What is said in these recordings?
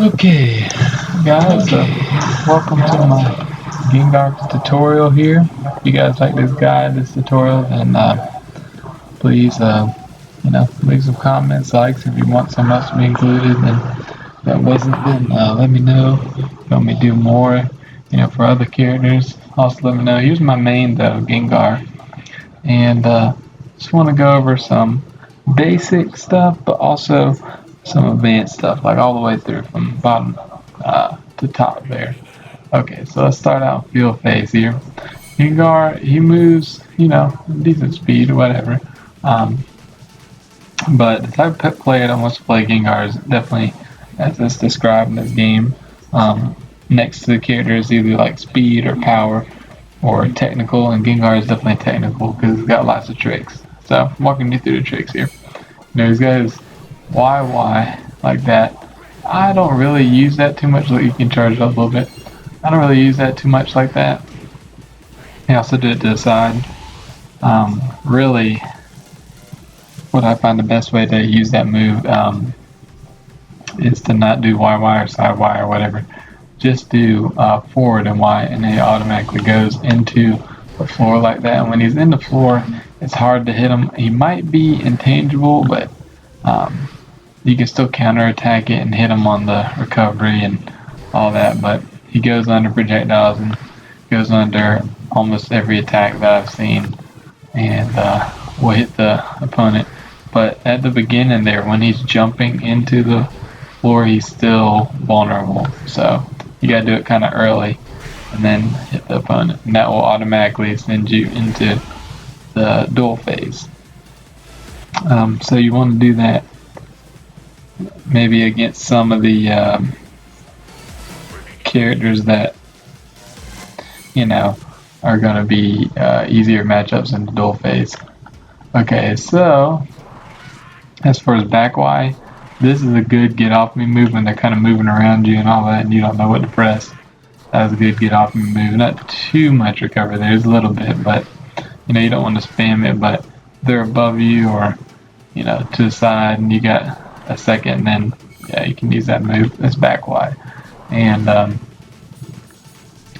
Okay, guys, welcome to my Gengar tutorial here. If you guys like this guide, this tutorial, then please, leave some comments, likes if you want something else to be included. And if that wasn't, then let me know. If you want me to do more, for other characters. Also, let me know. Here's my main, though, Gengar. And just want to go over some basic stuff, but also some advanced stuff, like all the way through from bottom to top there. Okay, so let's start out field phase here. Gengar, he moves, decent speed or whatever. Um, but the type of player that wants to play Gengar is definitely, as it's described in this game, next to the character is either like speed or power or technical, and Gengar is definitely technical because he's got lots of tricks. So I'm walking you through the tricks here. He's got his YY like that. I don't really use that too much. Like you can charge it up a little bit. I don't really use that too much like that. I also do it to the side. Really, what I find the best way to use that move is to not do YY or side Y or whatever. Just do forward and Y, and it automatically goes into the floor like that. And when he's in the floor, it's hard to hit him. He might be intangible, but you can still counterattack it and hit him on the recovery and all that. But he goes under projectiles and goes under almost every attack that I've seen, and will hit the opponent. But at the beginning there, when he's jumping into the floor, he's still vulnerable. So you gotta do it kind of early and then hit the opponent, and that will automatically send you into the duel phase. So you want to do that maybe against some of the characters that are going to be easier matchups in the duel phase. Okay, so as far as back Y, this is a good get off me move when they're kind of moving around you and all that, and you don't know what to press. That's a good get off me move. Not too much recover, there's a little bit, but you don't want to spam it. But they're above you or to the side, and you got a second, and then you can use that move. That's back Y. And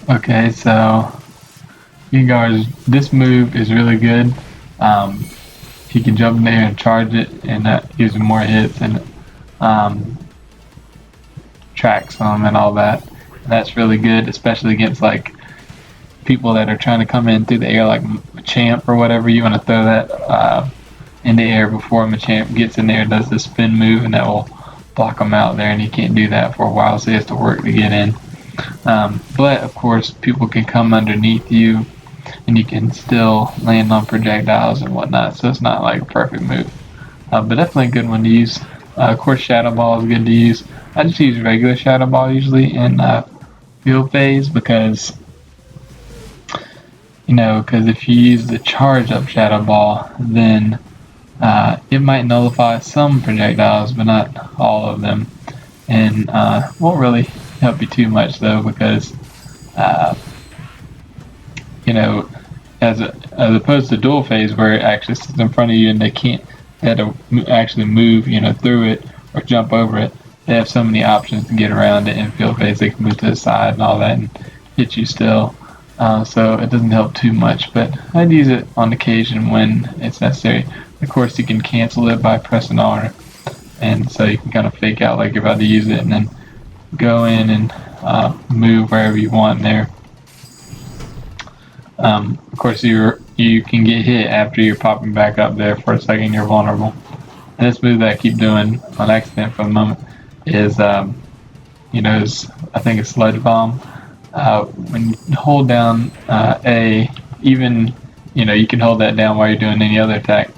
okay, so this move is really good. He can jump in there and charge it, and that gives him more hits and tracks them and all that. And that's really good, especially against like people that are trying to come in through the air, like Machamp or whatever. You want to throw that in the air before Machamp gets in there and does the spin move, and that will block him out there, and he can't do that for a while, so he has to work to get in. But of course, people can come underneath you, and you can still land on projectiles and whatnot, so it's not like a perfect move. But definitely a good one to use. Of course, Shadow Ball is good to use. I just use regular Shadow Ball usually in field phase because if you use the charge up Shadow Ball, then it might nullify some projectiles, but not all of them, and won't really help you too much though, because as opposed to duel phase where it actually sits in front of you and they have to actually move through it or jump over it. They have so many options to get around it in field phase. They can move to the side and all that and hit you still. So it doesn't help too much, but I'd use it on occasion when it's necessary. Of course, you can cancel it by pressing R, and so you can kind of fake out like you're about to use it and then go in and move wherever you want there. Of course, you can get hit after you're popping back up there for a second. You're vulnerable. And this move that I keep doing on accident for the moment is, I think it's Sludge Bomb. When you hold down A, even you can hold that down while you're doing any other attack.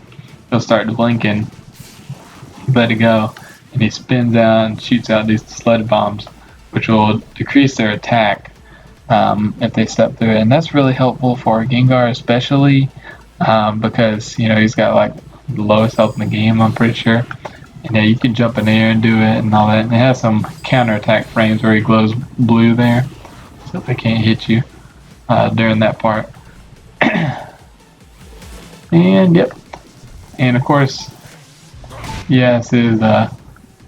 He'll start blinking, let it go, and he spins out and shoots out these sludge bombs, which will decrease their attack if they step through it. And that's really helpful for Gengar, especially because he's got like the lowest health in the game, I'm pretty sure. And you can jump in the air and do it and all that. And it has some counterattack frames where he glows blue there, so they can't hit you during that part. And yep. And of course, yes, his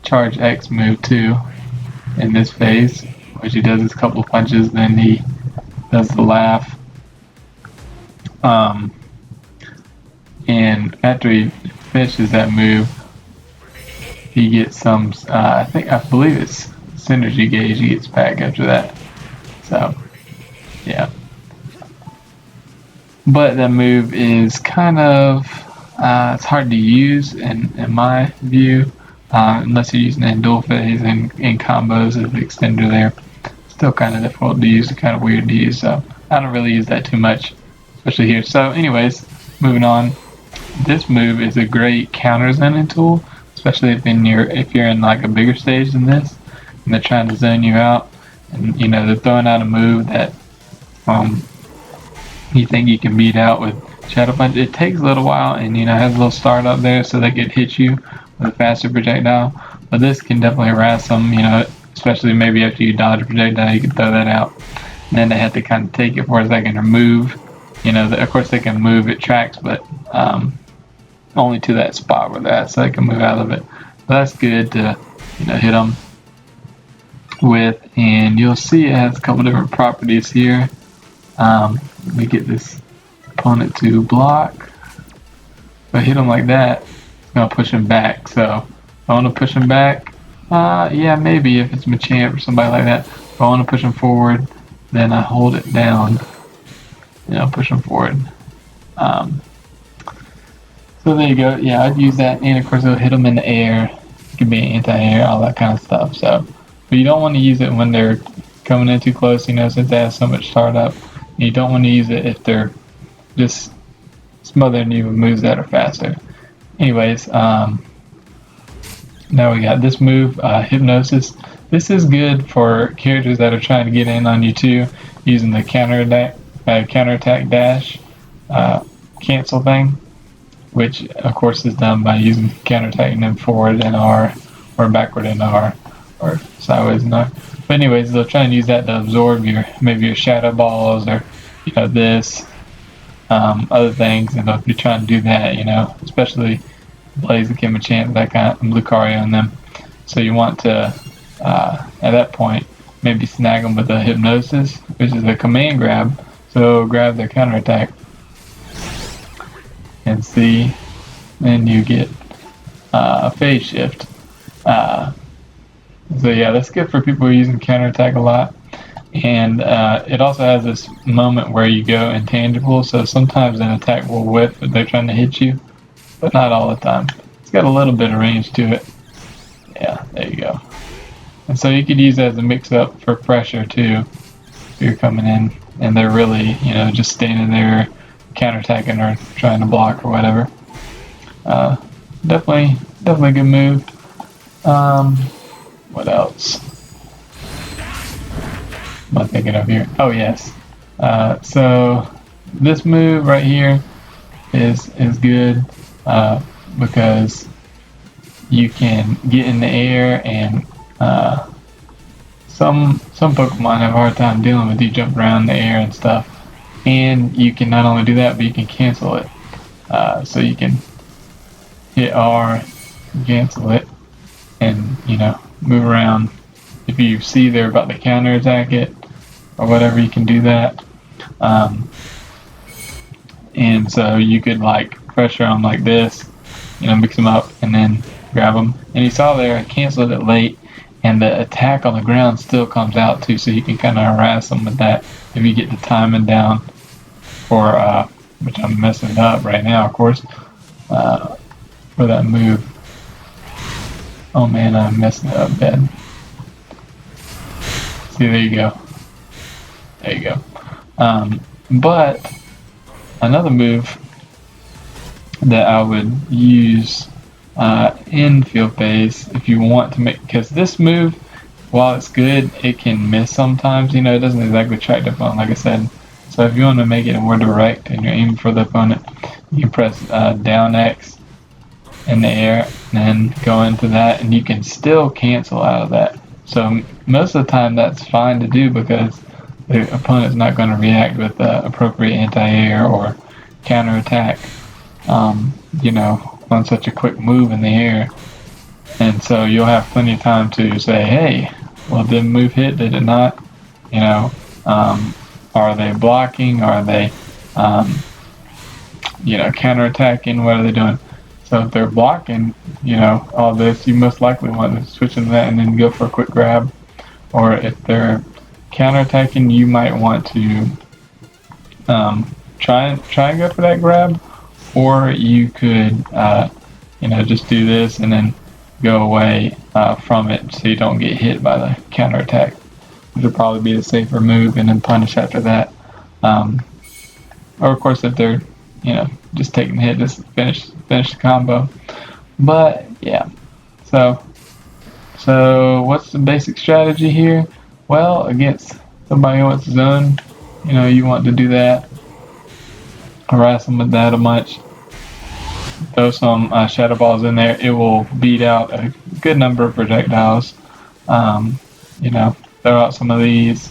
charge X move too. in this phase, which he does his couple of punches, then he does the laugh. And after he finishes that move, he gets some, I believe it's synergy gauge he gets back after that. So, yeah. But that move is kind of, it's hard to use in my view, unless you're using a dual phase and in combos as the extender there. Still kind of difficult to use, kind of weird to use, so I don't really use that too much, especially here. So anyways, moving on. This move is a great counter zoning tool, especially if you're in like a bigger stage than this, and they're trying to zone you out, and they're throwing out a move that you think you can beat out with Shadow Punch. It takes a little while, and has a little start up there, so they could hit you with a faster projectile. But this can definitely harass them, especially maybe after you dodge a projectile, you can throw that out. And then they have to kind of take it for a second or move. Of course they can move it tracks, but only to that spot where they're at, so they can move out of it. But that's good to hit them with, and you'll see it has a couple different properties here. Let me get this opponent to block. If I hit him like that, it's gonna push him back. So if I want to push him back, yeah, maybe if it's Machamp or somebody like that. If I want to push him forward, then I hold it down. Push him forward. So there you go. Yeah, I'd use that, and of course it'll hit them in the air. It can be anti-air, all that kind of stuff. So, but you don't want to use it when they're coming in too close. Since they have so much startup. You don't want to use it if they're just smothering you with moves that are faster. Anyways, now we got this move, Hypnosis. This is good for characters that are trying to get in on you too, using the counterattack dash cancel thing, which of course is done by using counterattacking them forward in R or backward in R or sideways in R. But anyways, they'll try and use that to absorb maybe your shadow balls or this other things, and they'll be trying to do that, especially Blaze the Machamp, that kind of Lucario on them. So you want to at that point maybe snag them with a Hypnosis, which is a command grab. So grab their counterattack and see, then you get a phase shift. So yeah, that's good for people who are using counterattack a lot. And it also has this moment where you go intangible, so sometimes an attack will whiff if they're trying to hit you, but not all the time. It's got a little bit of range to it. Yeah, there you go. And so you could use that as a mix-up for pressure too, if you're coming in and they're really, just standing there counterattacking or trying to block or whatever. Definitely a good move. What else am I thinking of here? Oh yes. So this move right here is good because you can get in the air, and some Pokemon have a hard time dealing with you jumping around in the air and stuff. And you can not only do that, but you can cancel it. So you can hit R, cancel it, and move around. If you see they're about to counterattack it or whatever, you can do that. And so you could pressure them like this, mix them up and then grab them. And you saw there, I canceled it late, and the attack on the ground still comes out too, so you can kind of harass them with that if you get the timing down for, which I'm messing up right now, of course, for that move. Oh man, I'm messing it up bad. See, there you go. There you go. But another move that I would use in field phase if you want to make, because this move, while it's good, it can miss sometimes. It doesn't exactly track the opponent, like I said. So if you want to make it more direct and you're aiming for the opponent, you can press down X in the air and then go into that, and you can still cancel out of that. So most of the time that's fine to do because the opponent's not going to react with the appropriate anti-air or counter-attack, on such a quick move in the air. And so you'll have plenty of time to say, hey, Well, did move hit? Did it not? You know, are they blocking? Are they, counterattacking? What are they doing? So if they're blocking, all this, you most likely want to switch into that and then go for a quick grab. Or if they're counterattacking, you might want to try and go for that grab. Or you could, just do this and then go away from it so you don't get hit by the counterattack. Which would probably be the safer move, and then punish after that. Or of course, if they're, just taking the hit, just finish the combo. But yeah, so what's the basic strategy here? Well, against somebody who wants to zone, you want to do that. Harass them with that a bunch. Throw some shadow balls in there. It will beat out a good number of projectiles. Throw out some of these,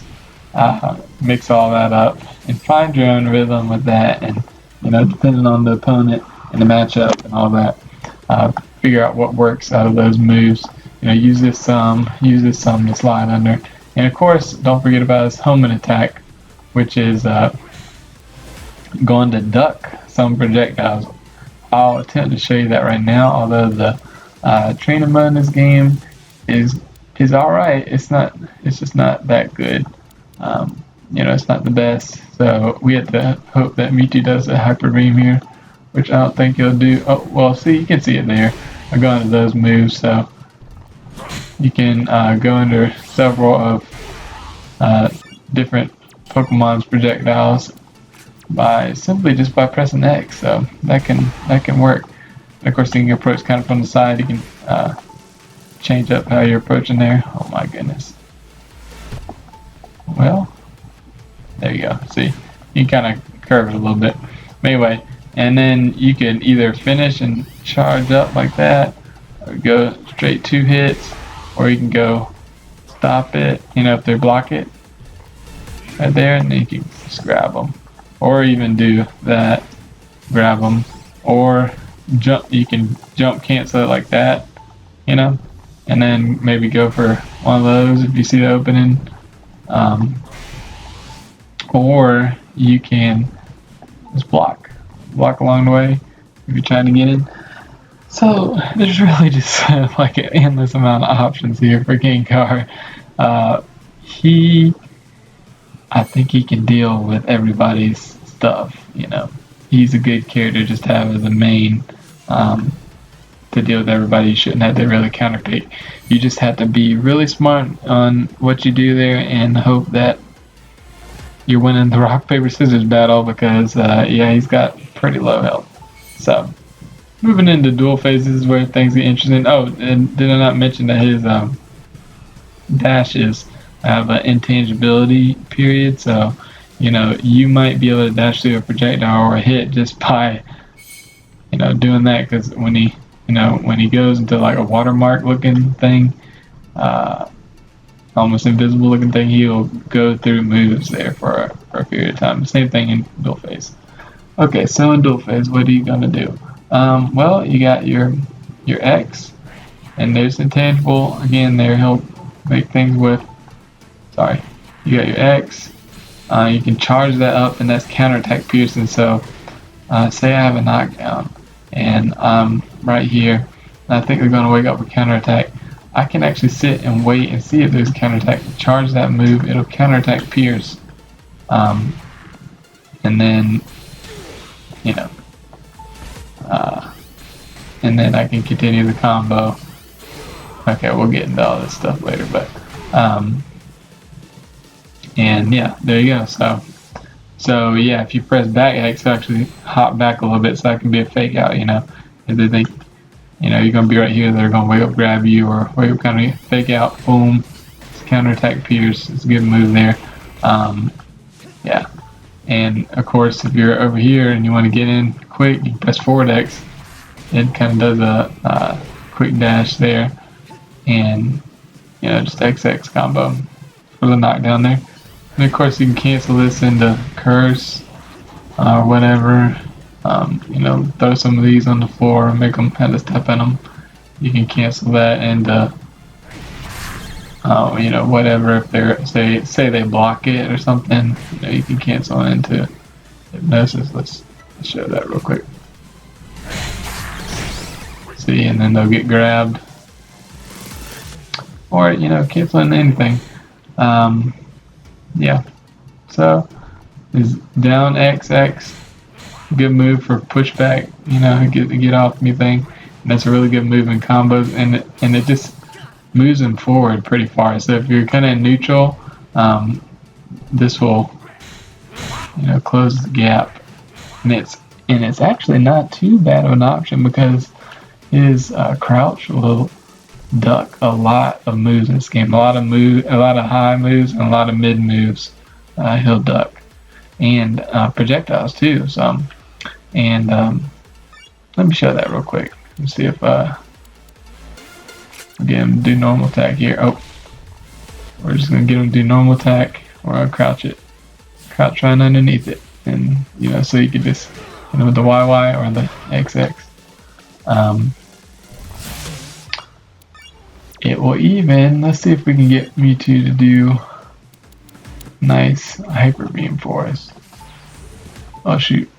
mix all that up, and find your own rhythm with that. And depending on the opponent and the matchup and all that, figure out what works out of those moves. Use this some to slide under. And of course, don't forget about his homing attack, which is going to duck some projectiles. I'll attempt to show you that right now, although the trainer mode in this game is alright. It's just not that good. It's not the best. So we have to hope that Mewtwo does a hyper beam here, which I don't think he'll do. Oh, well, see, you can see it there. I go into those moves, so you can go under several of different Pokemon's projectiles simply just by pressing X. So that can work. And of course, you can approach kind of from the side. You can change up how you're approaching there. Oh my goodness. Well, there you go. See, you can kind of curve it a little bit. But anyway, and then you can either finish and charge up like that, or go straight 2 hits, or you can go stop it, if they block it right there, and then you can just grab them. Or even do that, grab them, or jump. You can jump cancel it like that, and then maybe go for one of those if you see the opening. Or you can just block along the way if you're trying to get in. So there's really just like an endless amount of options here for Gengar. I think he can deal with everybody's stuff. He's a good character just to have as a main to deal with everybody. You shouldn't have to really counterpick. You just have to be really smart on what you do there and hope that you're winning the rock paper scissors battle, because he's got pretty low health. So moving into dual phases where things get interesting. Oh, and did I not mention that his dashes have an intangibility period? So you might be able to dash through a projectile or a hit just by doing that, because when he goes into like a watermark looking thing, almost invisible looking thing, he will go through moves there for a period of time. Same thing in dual phase. Okay, so in dual phase, what are you gonna do? Well, you got your X, and there's intangible again there. He'll make things with. Sorry, you got your X. You can charge that up, and that's counterattack piercing. So, say I have a knockdown, and I'm right here, and I think they're gonna wake up with counterattack. I can actually sit and wait and see if there's counterattack. Charge that move, it'll counterattack pierce, and then and then I can continue the combo. Okay, we'll get into all this stuff later, but and yeah, there you go. So yeah, if you press back X, it'll actually hop back a little bit, so that can be a fake out. If they think you're gonna be right here, they're gonna wake up, grab you, or wake up, kind of fake out, boom, it's counterattack pierce. It's a good move there. Yeah, and of course, if you're over here and you want to get in quick, you press forward X. It kind of does a quick dash there, and just XX combo for the knockdown there. And of course, you can cancel this into curse or whatever. Throw some of these on the floor and make them have to step in them. You can cancel that, and You know, whatever. If they're say they block it or something, you know, you can cancel into hypnosis. Let's show that real quick. See, and then they'll get grabbed, or you know, canceling anything. Yeah. So is down XX. Good move for pushback, you know, get off anything. And that's a really good move in combos, and it just moves them forward pretty far. So if you're kind of neutral, this will, you know, close the gap. And it's actually not too bad of an option because his crouch will duck a lot of moves in this game. A lot of high moves and a lot of mid moves. He'll duck, and projectiles too. Some. And let me show that real quick. Let's see if get him to do normal attack here. Oh, we're just gonna get him to do normal attack, or I'll crouch right underneath it, and you know, so you can just, you know, with the YY or the XX. It will even. Let's see if we can get Mewtwo to do nice hyper beam for us. Oh shoot.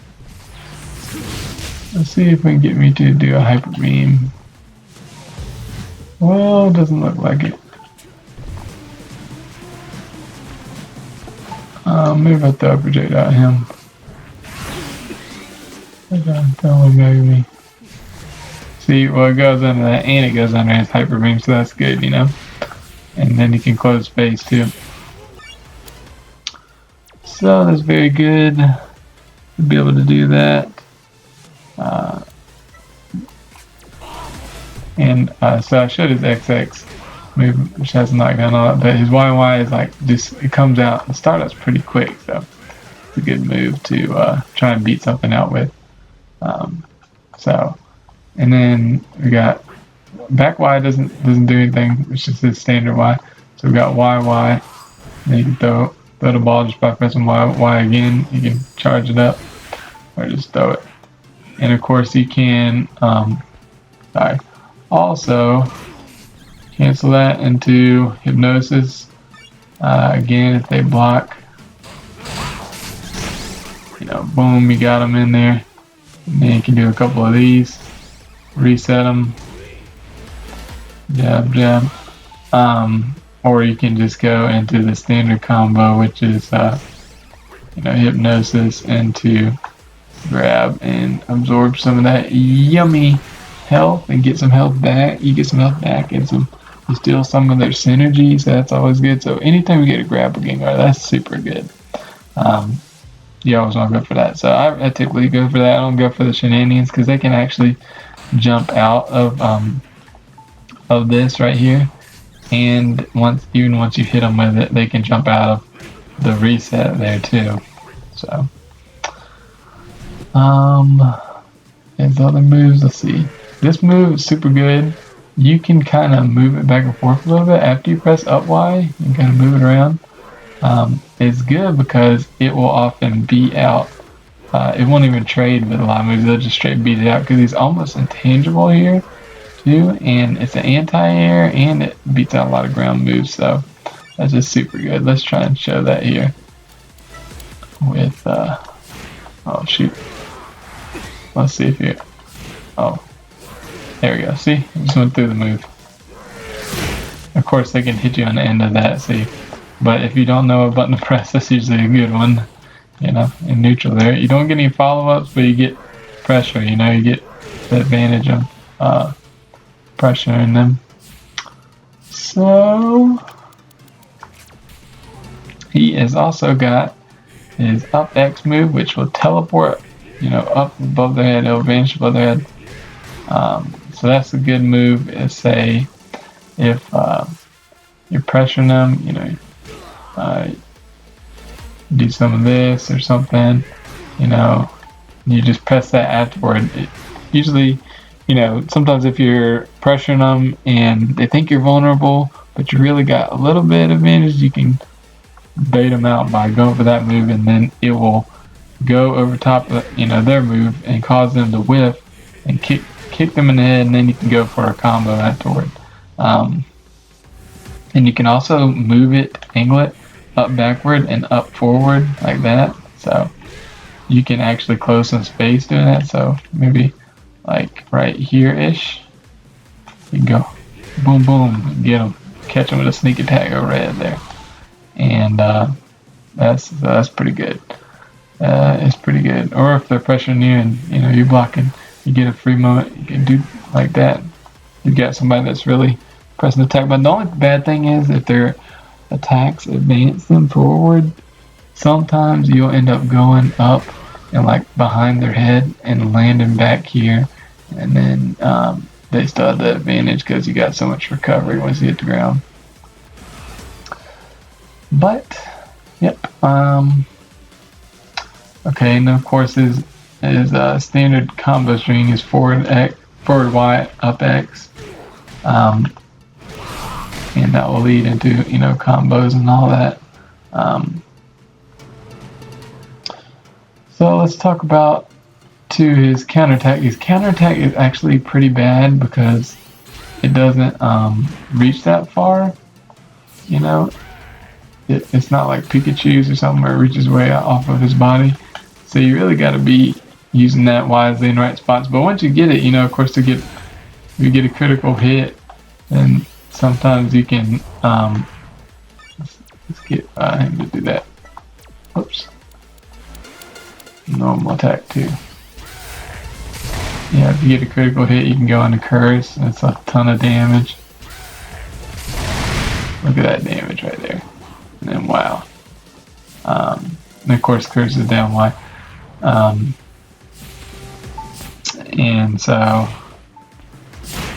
Let's see if we can get me to do a hyper beam. Well, it doesn't look like it. Maybe I'll throw a projectile at him. Don't look me. See, well, it goes under that, and it goes under his hyper beam, so that's good, you know. And then he can close space too. So that's very good to be able to do that. So I showed his XX move, which has not gone on, but his YY is like just, it comes out, the startup's pretty quick, so it's a good move to try and beat something out with. And then we got back Y doesn't do anything, it's just his standard Y. So we got YY, then you can throw the ball just by pressing Y again. You can charge it up or just throw it. And of course you can also cancel that into hypnosis. Again, if they block, you know, boom, you got them in there. And then you can do a couple of these, reset them, jab. Or you can just go into the standard combo, which is you know, hypnosis into grab and absorb some of that yummy health and get some health back. You get some health back and you steal some of their synergy, so that's always good. So anytime we get a grab a Gengar, that's super good. You always want to go for that. So I typically go for that. I don't go for the shenanigans because they can actually jump out of this right here, and even once you hit them with it, they can jump out of the reset there too. So and the other moves, let's see. This move is super good. You can kind of move it back and forth a little bit after you press up Y. You can kind of move it around. It's good because it will often beat out. It won't even trade with a lot of moves. They'll just straight beat it out because he's almost intangible here too, and it's an anti-air and it beats out a lot of ground moves. So that's just super good. Let's try and show that here with oh shoot. Let's see if you. Oh, there we go. See, I just went through the move. Of course, they can hit you on the end of that. See, but if you don't know what button to press, that's usually a good one. You know, in neutral there, you don't get any follow-ups, but you get pressure. You know, you get the advantage of pressure in them. So he has also got his up X move, which will teleport, you know, up above their head. It'll vanish above their head. So that's a good move. Say if you're pressuring them, you know, do some of this or something, you know, you just press that afterward. Usually, you know, sometimes if you're pressuring them and they think you're vulnerable, but you really got a little bit of advantage, you can bait them out by going for that move, and then it will go over top of, you know, their move and cause them to whiff and kick them in the head, and then you can go for a combo afterward. And you can also move it, angle it up backward and up forward like that. So you can actually close some space doing that. So maybe like right here-ish, you can go boom, boom, get them, catch them with a sneak attack over right there. And that's pretty good. It's pretty good. Or if they're pressuring you and you're blocking, you get a free moment, you can do like that. You got somebody that's really pressing the attack. But the only bad thing is if their attacks advance them forward, sometimes you'll end up going up and like behind their head and landing back here, and then they still have the advantage because you got so much recovery once you hit the ground. But yep. Okay, and of course his standard combo string is forward Y, up X, and that will lead into combos and all that. So let's talk about his counterattack. His counterattack is actually pretty bad because it doesn't reach that far. It's not like Pikachu's or something where it reaches way off of his body. So you really got to be using that wisely in the right spots. But once you get it, of course, if you get a critical hit, then sometimes you can. Let's get him to do that. Oops. Normal attack too. Yeah, if you get a critical hit, you can go into curse. That's a ton of damage. Look at that damage right there. And then wow. And of course, curse is down Y. And so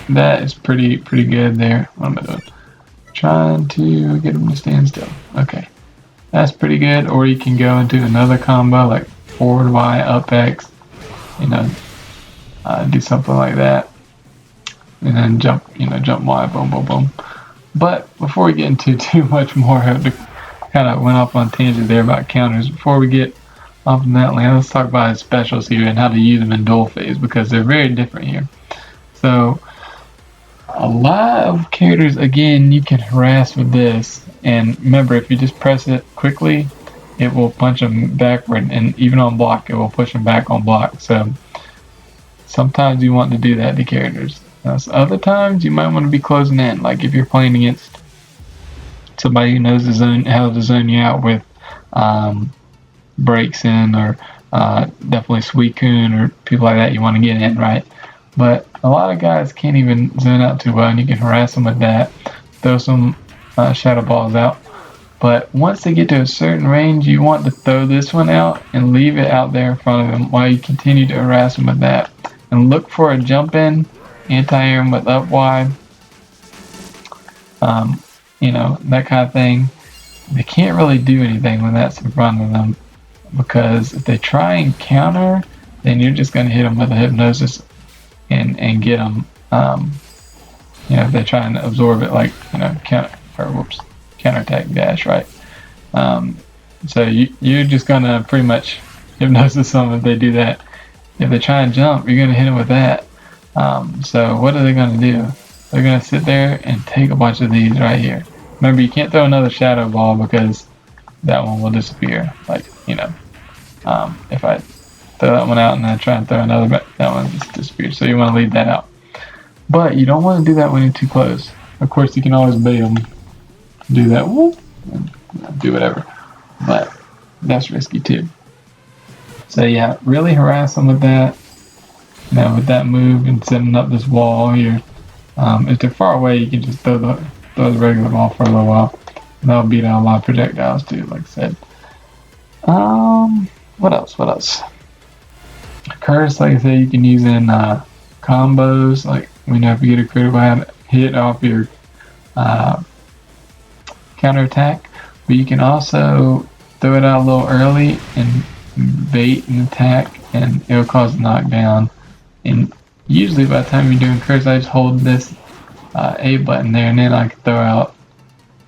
that is pretty good there. What am I doing? Trying to get him to stand still. Okay, that's pretty good. Or you can go into another combo like forward Y, up X. Do something like that, and then jump Y, boom, boom, boom. But before we get into too much more, I have to kind of went off on a tangent there about counters. Before we get off of that land, let's talk about his specials here and how to use them in duel phase because they're very different here. So a lot of characters, again, you can harass with this, and remember, if you just press it quickly, it will punch them backward, and even on block, it will push them back on block. So sometimes you want to do that to characters. So other times you might want to be closing in, like if you're playing against somebody who knows how to zone you out with breaks in, or definitely Suicune or people like that. You want to get in, right? But a lot of guys can't even zone out too well, and you can harass them with that. Throw some shadow balls out. But once they get to a certain range, you want to throw this one out and leave it out there in front of them while you continue to harass them with that. And look for a jump in, anti-air with up Y, that kind of thing. They can't really do anything when that's in front of them, because if they try and counter, then you're just going to hit them with a hypnosis and get them. If they're trying to absorb it, like counterattack dash, right? So you're just going to pretty much hypnosis them if they do that. If they try and jump, you're going to hit them with that. So what are they going to do? They're going to sit there and take a bunch of these right here. Remember, you can't throw another shadow ball because that one will disappear. If I throw that one out and then try and throw another, that one just disappears. So you want to leave that out. But you don't want to do that when you're too close. Of course, you can always bait them, do that, and do whatever. But that's risky too. So yeah, really harass them with that. With that move and setting up this wall here. If they're far away, you can just throw the regular ball for a little while. And that'll beat out a lot of projectiles too, like I said. What else? Curse, like I said, you can use in combos. Like if you get a critical hit off your counterattack. But you can also throw it out a little early and bait an attack, and it'll cause a knockdown. And usually by the time you're doing curse, I just hold this A button there, and then I can throw out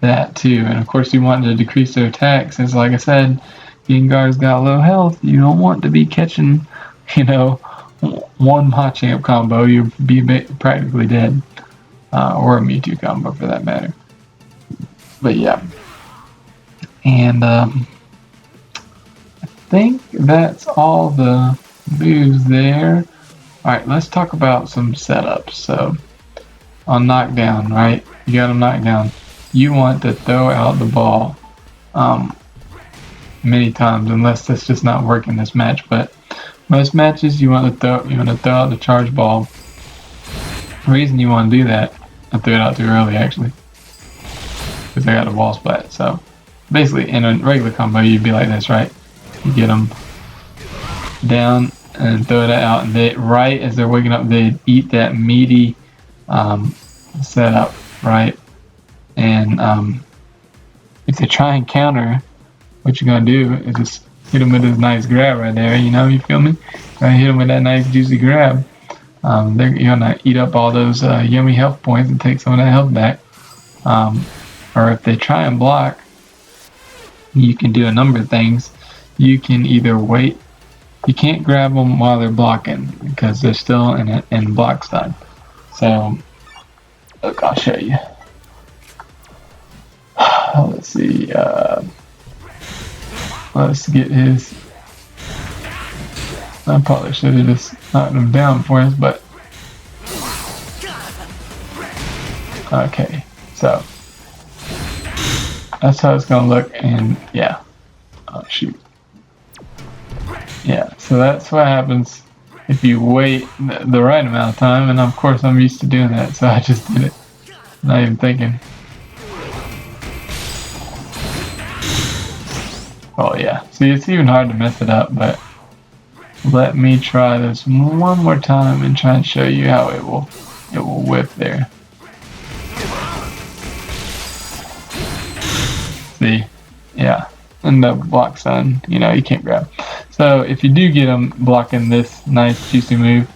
that too. And of course you want to decrease their attacks, since like I said, Gengar's got low health. You don't want to be catching, one Machamp combo. You'll be practically dead, or a Mewtwo combo for that matter. But yeah, and I think that's all the moves there. Alright, let's talk about some setups. So, on knockdown, right? You got him knocked down. You want to throw out the ball many times, unless that's just not working this match. But most matches, you want to throw out the charge ball. The reason you want to do that, I threw it out too early actually, because I got a ball splat. So basically, in a regular combo, you'd be like this, right? You get them down and throw that out, and they, right as they're waking up, they eat that meaty setup, right? And if they try and counter, what you're gonna do is just hit them with this nice grab right there. You know, you feel me? Right, hit them with that nice juicy grab. You're gonna eat up all those yummy health points and take some of that health back. Or if they try and block, you can do a number of things. You can either wait. You can't grab them while they're blocking because they're still in block stun. So, look, I'll show you. Let's see. Let's get his. I probably should have just knocked him down for us, but okay. So that's how it's gonna look, and yeah. Oh shoot. Yeah. So that's what happens if you wait the right amount of time, and of course I'm used to doing that, so I just did it, not even thinking. Oh yeah, see, it's even hard to mess it up, but let me try this one more time and try and show you how it will whip there. See, yeah, and the block stun, you know, you can't grab. So if you do get them blocking this nice juicy move,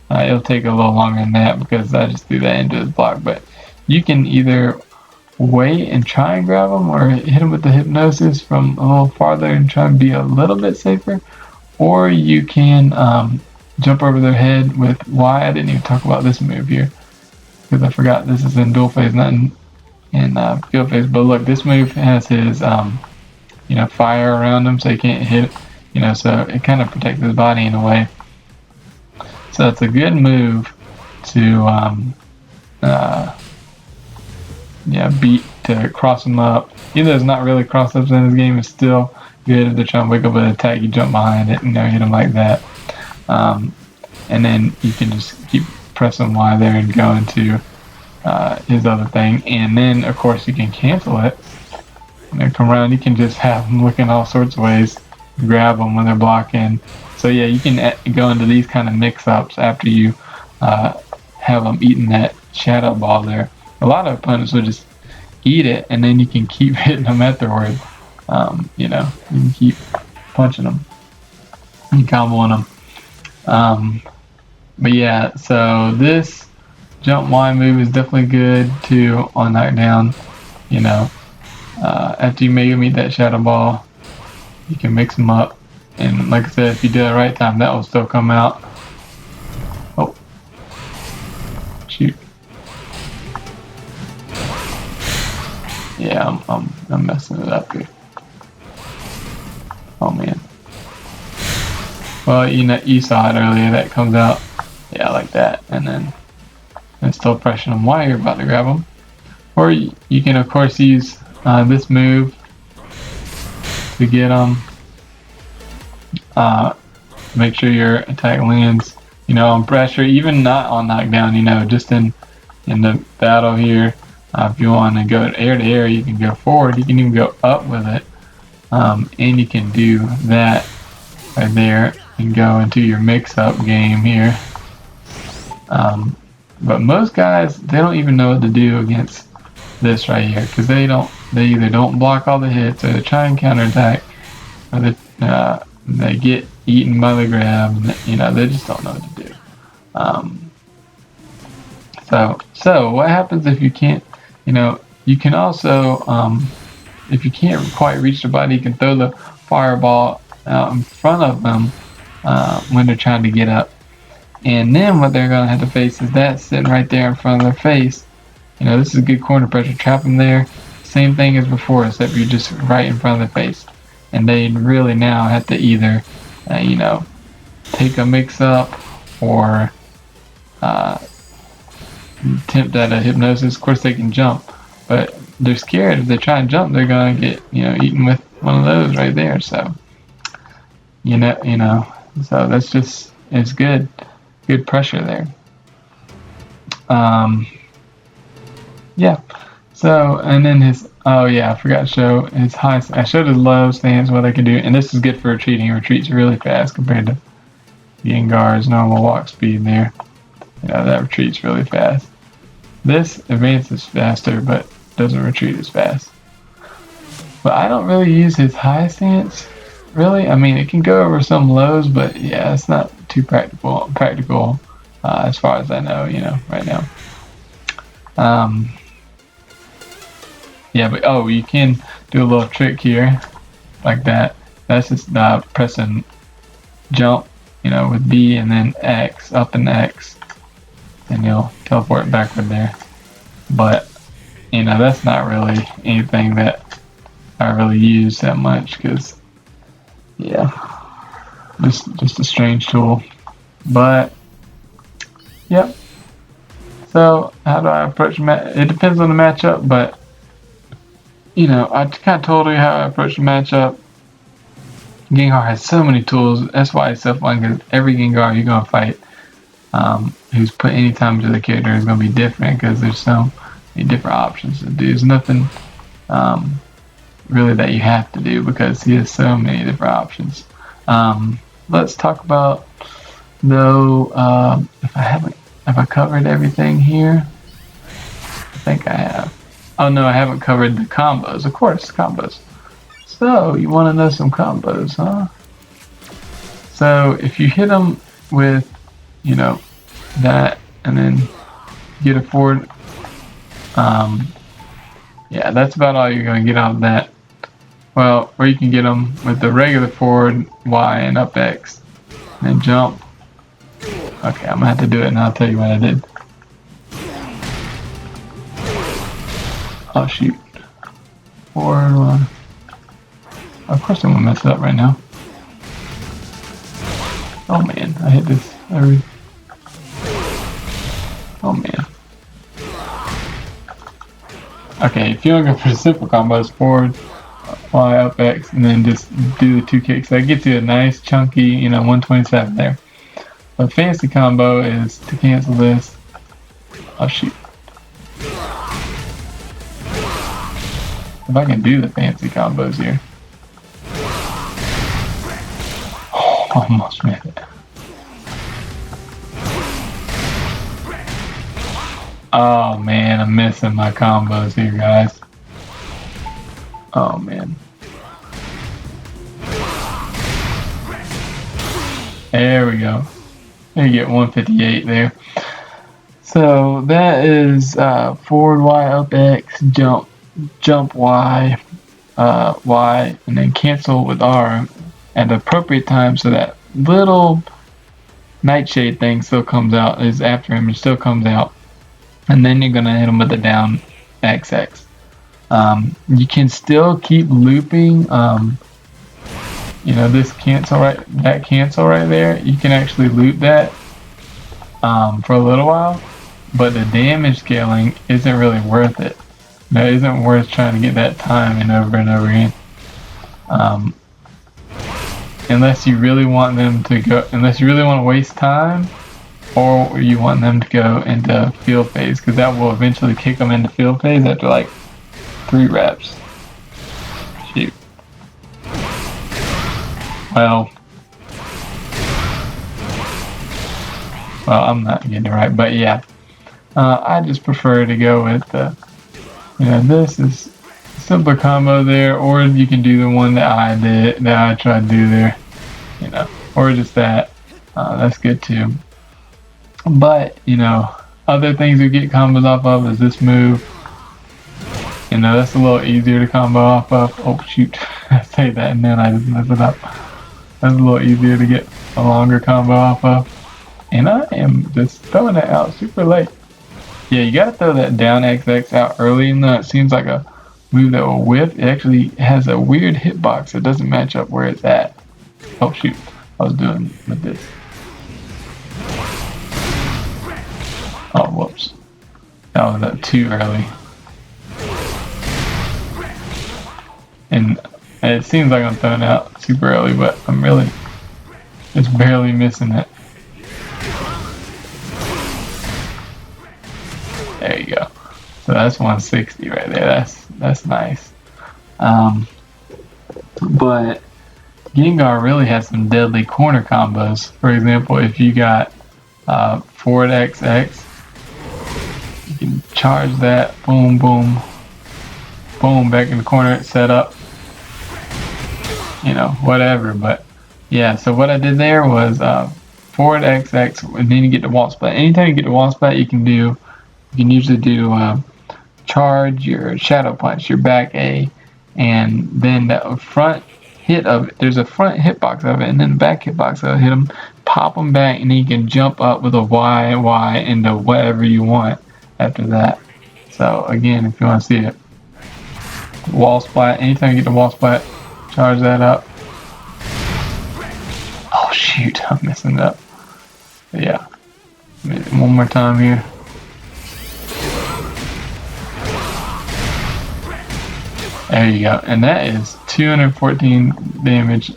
it'll take a little longer than that because I just threw that into his block. But you can either wait and try and grab them, or hit them with the hypnosis from a little farther and try and be a little bit safer, or you can jump over their head with Y. I didn't even talk about this move here because I forgot this is in dual phase, not in field phase. But look, this move has his you know, fire around him, so he can't hit, you know, so it kind of protects his body in a way. So it's a good move to yeah, beat to cross them up. Even though it's not really cross ups in this game, it's still good if they're trying to wake up with an attack. You jump behind it and, you know, hit them like that. And then you can just keep pressing Y there and go into his other thing. And then, of course, you can cancel it. And then come around, you can just have them looking all sorts of ways, grab them when they're blocking. So yeah, you can go into these kind of mix-ups after you have them eating that shadow ball there. A lot of opponents will just eat it, and then you can keep hitting them afterward. You know, you can keep punching them and comboing them. But yeah, so this jump Y move is definitely good too on knockdown. You know, after you make them eat that shadow ball, you can mix them up. And like I said, if you do it the right time, that will still come out. Oh, shoot. Yeah, I'm messing it up here. Oh man. Well, you know, you saw it earlier. That comes out, yeah, like that, and then it's still pressing them while you're about to grab them. Or you can, of course, use this move to get them. Make sure your attack lands, you know, on pressure, even not on knockdown. You know, just in the battle here. If you want to go air to air, you can go forward. You can even go up with it, and you can do that right there and go into your mix-up game here. But most guys, they don't even know what to do against this right here because they either don't block all the hits, or they try and counterattack, or they get eaten by the grab. And, you know, they just don't know what to do. So what happens if you can't? You know, you can also, if you can't quite reach the body, you can throw the fireball out in front of them when they're trying to get up. And then what they're going to have to face is that sitting right there in front of their face. You know, this is a good corner pressure. Trap them there, same thing as before, except you're just right in front of the face. And they really now have to either, you know, take a mix-up or attempt at a hypnosis. Of course, they can jump, but they're scared. If they try and jump, they're gonna get, you know, eaten with one of those right there. So, you know, so that's just, it's good pressure there. Yeah. So, and then his, oh yeah, I forgot to show his high. I showed his low stance, what I can do, and this is good for retreating. He retreats really fast compared to Gengar's normal walk speed there. Yeah, that retreats really fast. This advances faster, but doesn't retreat as fast. But I don't really use his high stance, really. I mean, it can go over some lows, but yeah, it's not too practical as far as I know, you know, right now. Yeah, but oh, you can do a little trick here, like that. That's just pressing jump, you know, with B and then X, up and X, and you'll teleport backward there. But, you know, that's not really anything that I really use that much, because, yeah, just a strange tool. But, yep. So, how do I approach it depends on the matchup, but, you know, I kind of told you how I approach the matchup. Gengar has so many tools. That's why it's so fun, because every Gengar you're going to fight who's put any time into the character is going to be different, because there's so many different options to do. There's nothing really that you have to do, because he has so many different options. Let's talk about, though, if I covered everything here. I think I have. Oh no, I haven't covered the combos. Of course, combos. So, you want to know some combos, huh? So, if you hit them with, you know, that, and then get a forward, yeah, that's about all you're going to get out of that. Well, or you can get them with the regular forward, Y, and up X, and then jump. Okay, I'm going to have to do it, and I'll tell you what I did. Oh shoot. Forward one. Of course I'm gonna mess it up right now. Oh man, I hit this every. Oh man. Okay, if you don't go for simple combos, forward, Y, up, X, and then just do the 2 kicks, that gets you a nice chunky, you know, 127 there. The fancy combo is to cancel this. Oh shoot. If I can do the fancy combos here. Oh, almost made it. Oh man, I'm missing my combos here, guys. Oh man. There we go. You get 158 there. So that is forward Y, up X, jump Y, Y, and then cancel with R at the appropriate time, so that little nightshade thing still comes out, is after him and still comes out, and then you're gonna hit him with the down XX. You can still keep looping. You know, this cancel that cancel right there. You can actually loop that for a little while, but the damage scaling isn't really worth it. That isn't worth trying to get that time and over again. Unless you really want them to go, unless you really want to waste time, or you want them to go into field phase, because that will eventually kick them into field phase after like 3 reps. Shoot. Well, I'm not getting it right, but yeah. I just prefer to go with the, you know, this is a simpler combo there, or you can do the one that I tried to do there, you know, or just that. That's good too. But, you know, other things we get combos off of is this move. You know, that's a little easier to combo off of. Oh shoot, I say that and then I just mess it up. That's a little easier to get a longer combo off of. And I am just throwing that out super late. Yeah, you gotta throw that down XX out early, even though it seems like a move that will whiff, it actually has a weird hitbox. It doesn't match up where it's at. Oh shoot, I was doing with this. Oh, whoops. That was too early. And it seems like I'm throwing out super early, but I'm really just barely missing it. There you go. So that's 160 right there. That's nice. But Gengar really has some deadly corner combos. For example, if you got forward XX, you can charge that, boom, boom, boom, back in the corner, set up, you know, whatever. But yeah, so what I did there was forward XX, and then you get the wall splat. Anytime you get the wall splat, you can usually do charge, your shadow punch, your back A, and then the front hit of it. There's a front hitbox of it, and then the back hitbox of it. Hit them, pop them back, and then you can jump up with a Y into whatever you want after that. So again, if you want to see it, wall splat. Anytime you get the wall splat, charge that up. Oh shoot, I'm messing it up. But yeah, one more time here. There you go, and that is 214 damage.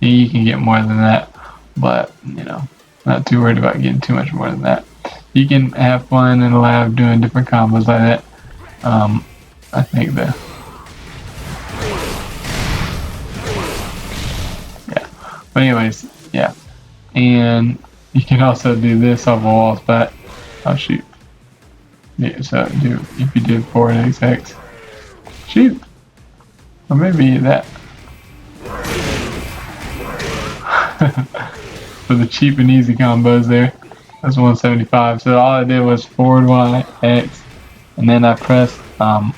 You can get more than that, but you know, not too worried about getting too much more than that. You can have fun in the lab doing different combos like that. I think yeah. But anyways, yeah, and you can also do this off a wall splat. Oh shoot. Yeah, so if you did forward XX, shoot. Or maybe that. For the cheap and easy combos there. That's 175. So all I did was forward Y, X, and then I pressed up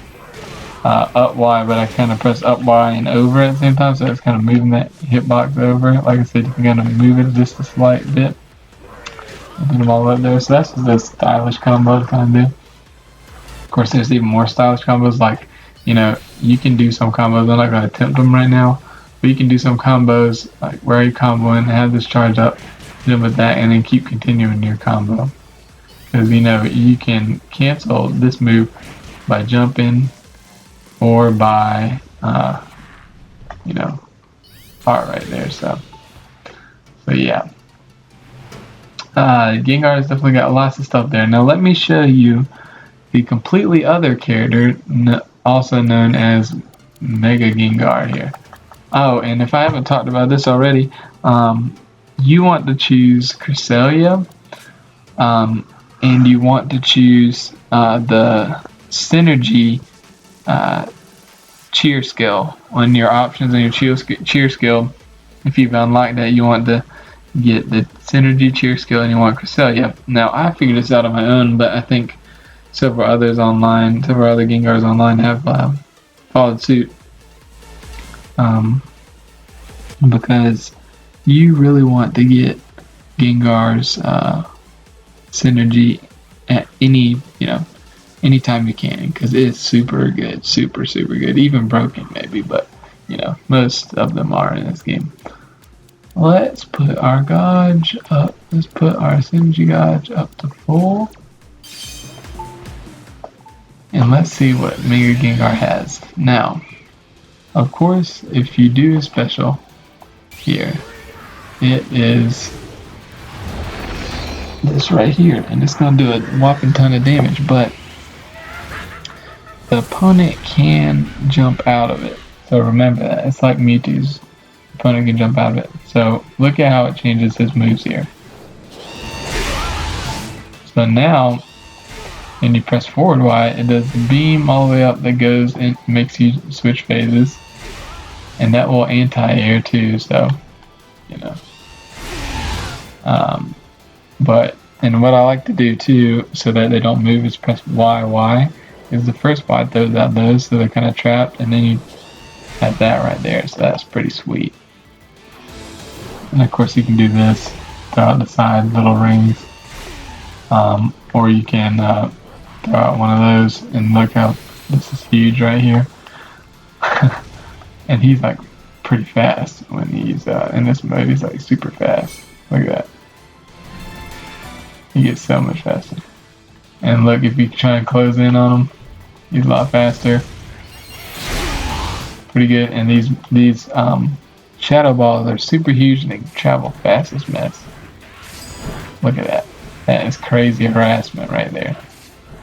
Y, but I kind of pressed up Y and over at the same time, so it's kind of moving that hitbox over. Like I said, you can kind of move it just a slight bit. Put them all up there. So that's just a stylish combo to kind of do. Of course, there's even more stylish combos, like, you know, you can do some combos. I'm not going to attempt them right now, but you can do some combos like where you combo and have this charge up, hit them with that, and then keep continuing your combo. Because, you know, you can cancel this move by jumping or by, you know, part right there. So yeah. Gengar has definitely got lots of stuff there. Now let me show you the completely other character, also known as Mega Gengar here. Oh, and if I haven't talked about this already, you want to choose Cresselia, and you want to choose the Synergy cheer skill on your options and your cheer skill. If you've unlocked that, you want to get the Synergy cheer skill and you want Cresselia. Now, I figured this out on my own, but I think several other Gengars online have followed suit. Because you really want to get Gengar's Synergy at anytime you can, because it's super good, super good, even broken maybe, but you know, most of them are in this game. Let's put our gauge up. Let's put our Synergy gauge up to full. And let's see what Mega Gengar has. Now, of course, if you do a special here, it is this right here, and it's going to do a whopping ton of damage, but the opponent can jump out of it. So remember that. It's like Mewtwo's. The opponent can jump out of it. So look at how it changes his moves here. So now, when you press forward Y, it does the beam all the way up that goes and makes you switch phases. And that will anti-air too, so, you know. And what I like to do too, so that they don't move, is press Y, is the first Y throws out those, so they're kind of trapped, and then you have that right there, so that's pretty sweet. And of course you can do this, throw out the side little rings, or you can throw out one of those, and look how this is huge right here. And he's like pretty fast when he's in this mode. He's like super fast. Look at that. He gets so much faster. And look, if you try and close in on him, he's a lot faster. Pretty good. And these shadow balls are super huge and they travel fast as mess. Look at that. That is crazy harassment right there.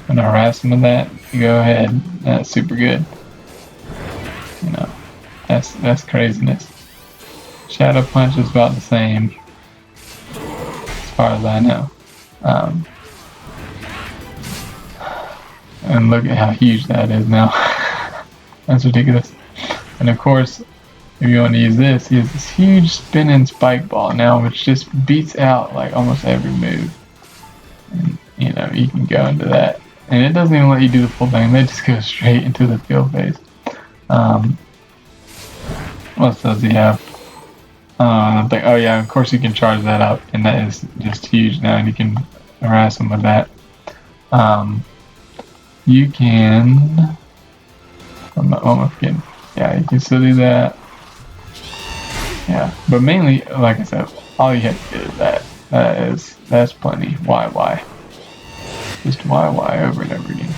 And harass him with that, you go ahead. That's super good. You know, that's craziness. Shadow Punch is about the same, as far as I know. And look at how huge that is now. That's ridiculous. And of course, if you want to use this, he has this huge spinning spike ball now, which just beats out like almost every move. And, you know, you can go into that. And it doesn't even let you do the full thing, they just go straight into the field phase. What else does he have? Oh yeah, of course you can charge that up, and that is just huge now, and you can harass him with that. You can... what am I forgetting? Yeah, you can still do that. Yeah, but mainly, like I said, all you have to do is that. That's plenty. Y. Just Y over and over again.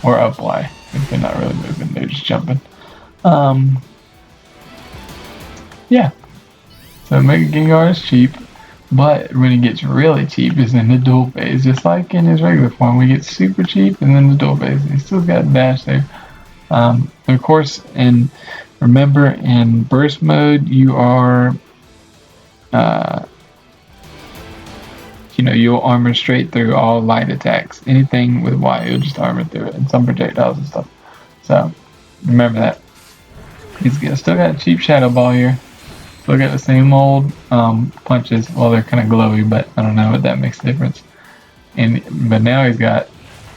Or up Y, if they're not really moving, they're just jumping. Yeah. So Mega Gengar is cheap, but when it gets really cheap is in the dual phase, just like in his regular form. We get super cheap and then the dual phase. He still got dash there. Of course, and remember in burst mode, you are, you'll armor straight through all light attacks. Anything with Y, you'll just armor through it, and some projectiles and stuff. So remember that. He's still got a cheap Shadow Ball here. Still got the same old punches. Well, they're kind of glowy, but I don't know what that makes a difference. But now he's got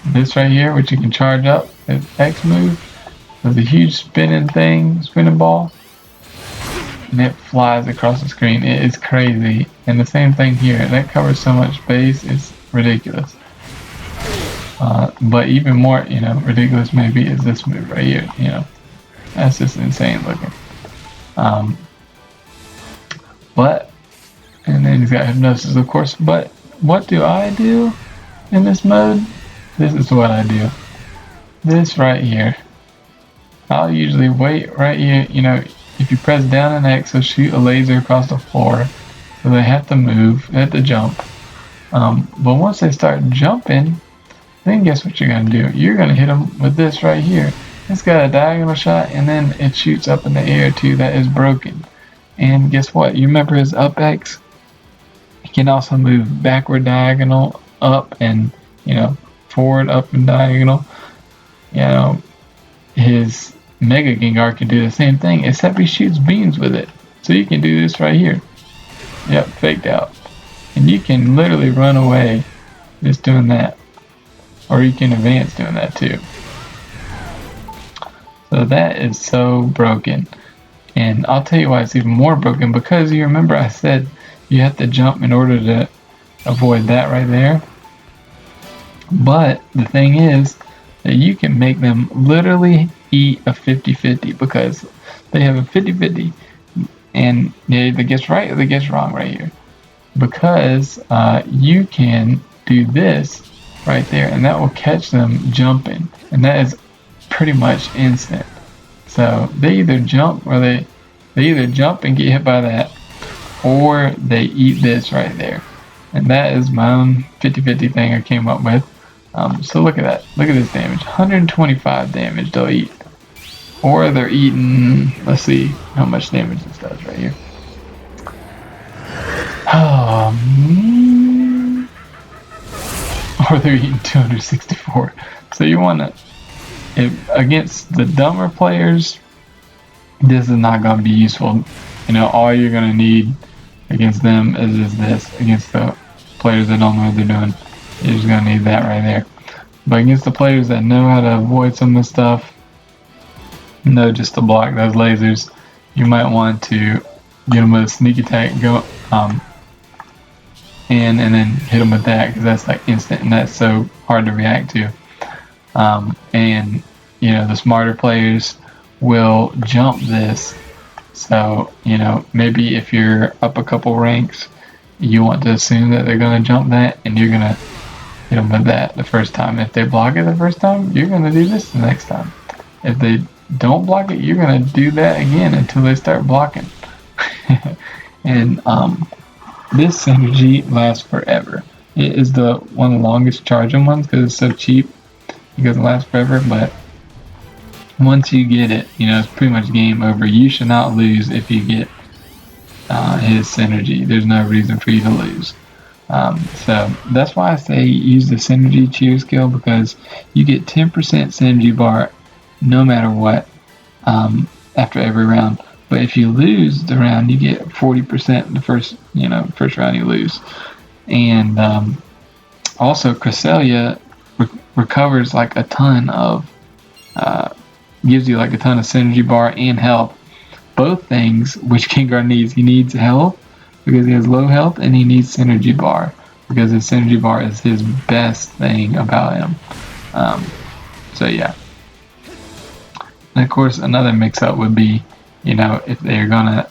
this right here, which you can charge up. His X move. There's a huge spinning ball, and it flies across the screen. It is crazy. And the same thing here. That covers so much space. It's ridiculous. But even more, ridiculous maybe is this move right here. That's just insane looking. And then he's got hypnosis, of course. But what do I do in this mode? This is what I do. This right here. I'll usually wait right here. If you press down and X, it'll shoot a laser across the floor. So they have to move, they have to jump. But once they start jumping, then guess what you're going to do? You're going to hit them with this right here. It's got a diagonal shot, and then it shoots up in the air too. That is broken. And guess what? You remember his up X? He can also move backward diagonal up and, forward up and diagonal. His Mega Gengar can do the same thing, except he shoots beams with it. So you can do this right here. Yep, faked out. And you can literally run away just doing that. Or you can advance doing that too. So that is so broken. And I'll tell you why it's even more broken, because you remember I said you have to jump in order to avoid that right there. But the thing is that you can make them literally eat a 50-50, because they have a 50-50 and they either gets right or they gets wrong right here. Because you can do this right there, and that will catch them jumping, and that is pretty much instant. So they either jump or they either jump and get hit by that, or they eat this right there. And that is my own 50-50 thing I came up with. So look at that. Look at this damage. 125 damage they'll eat. Or they're eating, let's see how much damage this does right here. Or they're eating 264. So you want to, against the dumber players, this is not going to be useful. All you're going to need against them is this. Against the players that don't know what they're doing, you're just going to need that right there. But against the players that know how to avoid some of this stuff, just to block those lasers, you might want to get them with a sneak attack, go and then hit them with that, because that's like instant and that's so hard to react to. And the smarter players will jump this. So, you know, maybe if you're up a couple ranks, you want to assume that they're going to jump that, and you're going to hit them with that the first time. If they block it the first time, you're going to do this the next time. If they don't block it, you're going to do that again until they start blocking. And this synergy lasts forever. It is one of the longest charging ones because it's so cheap. Because it lasts forever, but once you get it, you know, it's pretty much game over. You should not lose if you get his synergy. There's no reason for you to lose. So that's why I say use the synergy cheer skill, because you get 10% synergy bar no matter what after every round. But if you lose the round, you get 40% the first round you lose. And also Cresselia recovers like a ton of gives you like a ton of synergy bar and health, both things which Gengar needs. He needs health because he has low health, and he needs synergy bar because his synergy bar is his best thing about him. So yeah, and of course another mix-up would be, you know, if they're gonna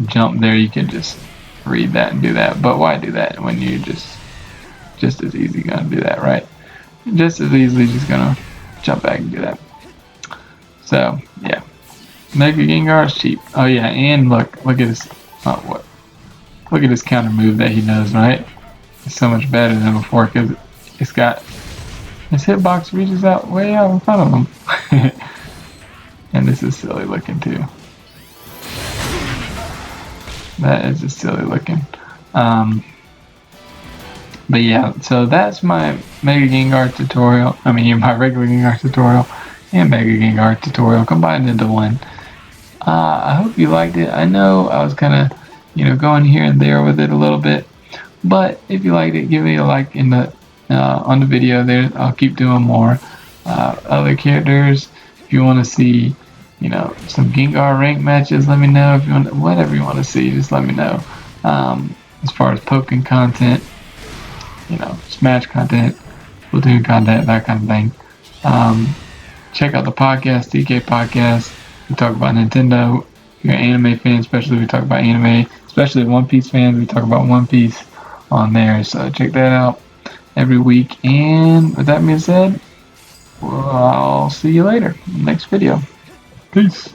jump there, you can just read that and do that. But why do that when you're just as easy gonna do that, right? Just as easily just gonna jump back and do that. So yeah, Mega Gengar is cheap. Oh yeah, and look at this. Look at this counter move that he knows, right? It's so much better than before because it's got his hitbox reaches out way out in front of him. And this is silly looking too. That is just silly looking. But yeah, so that's my Mega Gengar tutorial. I mean, my regular Gengar tutorial and Mega Gengar tutorial combined into one. I hope you liked it. I know I was kind of, you know, going here and there with it a little bit, but if you liked it, give me a like in the on the video there. I'll keep doing more other characters. If you want to see, you know, some Gengar rank matches, let me know. If you want, whatever you want to see, just let me know. As far as Pokken content, you know, Smash content, Splatoon content, that kind of thing. Check out the podcast, DK Podcast. We talk about Nintendo. If you're an anime fan, especially, we talk about anime. Especially One Piece fans, we talk about One Piece on there. So check that out every week. And with that being said, well, I'll see you later in the next video. Peace.